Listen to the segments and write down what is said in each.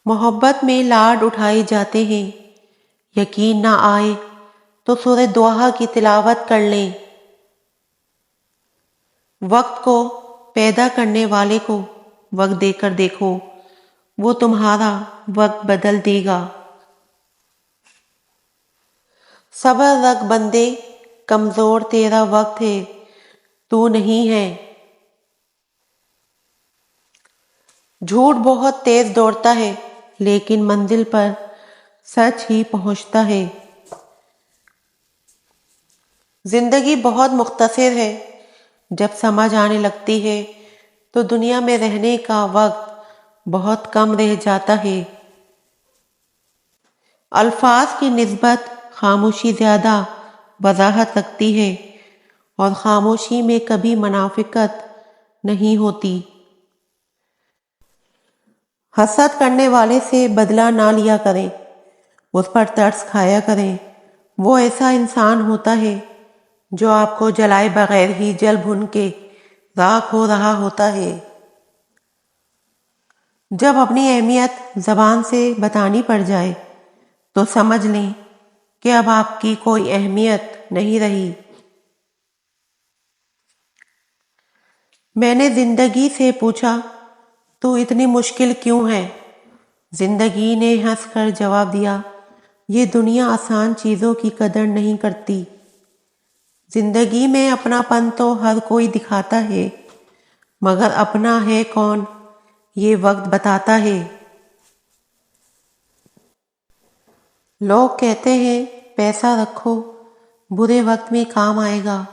محبت میں لاڈ اٹھائے جاتے ہیں۔ یقین نہ آئے تو سورہ دوحہ کی تلاوت کر لیں۔ وقت کو پیدا کرنے والے کو وقت دے کر دیکھو، وہ تمہارا وقت بدل دے گا۔ صبر رکھ بندے، کمزور تیرا وقت ہے، تو نہیں ہے۔ جھوٹ بہت تیز دوڑتا ہے لیکن منزل پر سچ ہی پہنچتا ہے۔ زندگی بہت مختصر ہے، جب سمجھ آنے لگتی ہے تو دنیا میں رہنے کا وقت بہت کم رہ جاتا ہے۔ الفاظ کی نسبت خاموشی زیادہ وضاحت رکھتی ہے، اور خاموشی میں کبھی منافقت نہیں ہوتی۔ حسد کرنے والے سے بدلہ نہ لیا کریں، اس پر ترس کھایا کریں۔ وہ ایسا انسان ہوتا ہے جو آپ کو جلائے بغیر ہی جل بھن کے راکھ ہو رہا ہوتا ہے۔ جب اپنی اہمیت زبان سے بتانی پڑ جائے تو سمجھ لیں کہ اب آپ کی کوئی اہمیت نہیں رہی۔ میں نے زندگی سے پوچھا، تو اتنی مشکل کیوں ہے؟ زندگی نے ہنس کر جواب دیا، یہ دنیا آسان چیزوں کی قدر نہیں کرتی۔ زندگی میں اپنا پن تو ہر کوئی دکھاتا ہے، مگر اپنا ہے کون یہ وقت بتاتا ہے۔ لوگ کہتے ہیں پیسہ رکھو، برے وقت میں کام آئے گا۔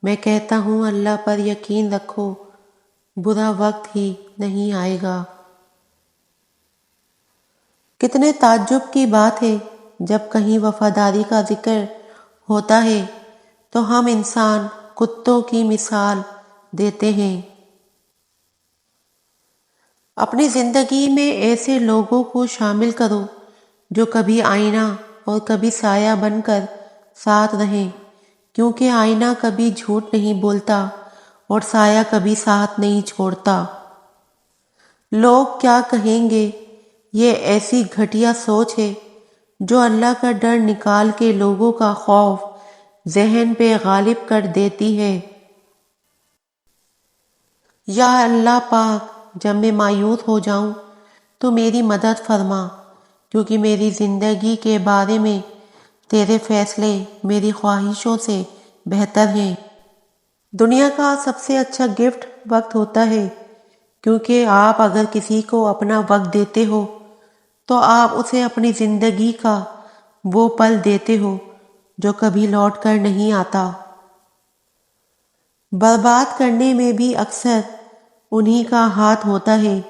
میں کہتا ہوں اللہ پر یقین رکھو، برا وقت ہی نہیں آئے گا۔ کتنے تعجب کی بات ہے، جب کہیں وفاداری کا ذکر ہوتا ہے تو ہم انسان کتوں کی مثال دیتے ہیں۔ اپنی زندگی میں ایسے لوگوں کو شامل کرو جو کبھی آئینہ اور کبھی سایہ بن کر ساتھ رہیں، کیونکہ آئینہ کبھی جھوٹ نہیں بولتا اور سایہ کبھی ساتھ نہیں چھوڑتا۔ لوگ کیا کہیں گے، یہ ایسی گھٹیا سوچ ہے جو اللہ کا ڈر نکال کے لوگوں کا خوف ذہن پہ غالب کر دیتی ہے۔ یا اللہ پاک، جب میں مایوس ہو جاؤں تو میری مدد فرما، کیونکہ میری زندگی کے بارے میں تیرے فیصلے میری خواہشوں سے بہتر ہیں۔ دنیا کا سب سے اچھا گفٹ وقت ہوتا ہے، کیونکہ آپ اگر کسی کو اپنا وقت دیتے ہو تو آپ اسے اپنی زندگی کا وہ پل دیتے ہو جو کبھی لوٹ کر نہیں آتا۔ برباد کرنے میں بھی اکثر انہی کا ہاتھ ہوتا ہے،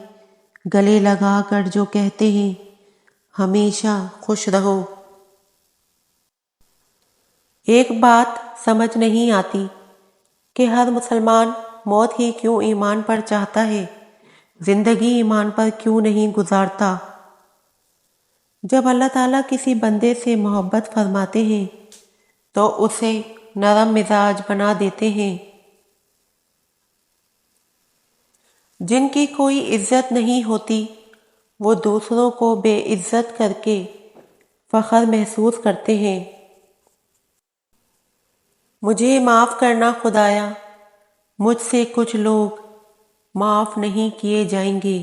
گلے لگا کر جو کہتے ہیں ہمیشہ خوش رہو۔ ایک بات سمجھ نہیں آتی کہ ہر مسلمان موت ہی کیوں ایمان پر چاہتا ہے، زندگی ایمان پر کیوں نہیں گزارتا؟ جب اللہ تعالیٰ کسی بندے سے محبت فرماتے ہیں تو اسے نرم مزاج بنا دیتے ہیں۔ جن کی کوئی عزت نہیں ہوتی وہ دوسروں کو بے عزت کر کے فخر محسوس کرتے ہیں۔ مجھے معاف کرنا خدایا، مجھ سے کچھ لوگ معاف نہیں کیے جائیں گے۔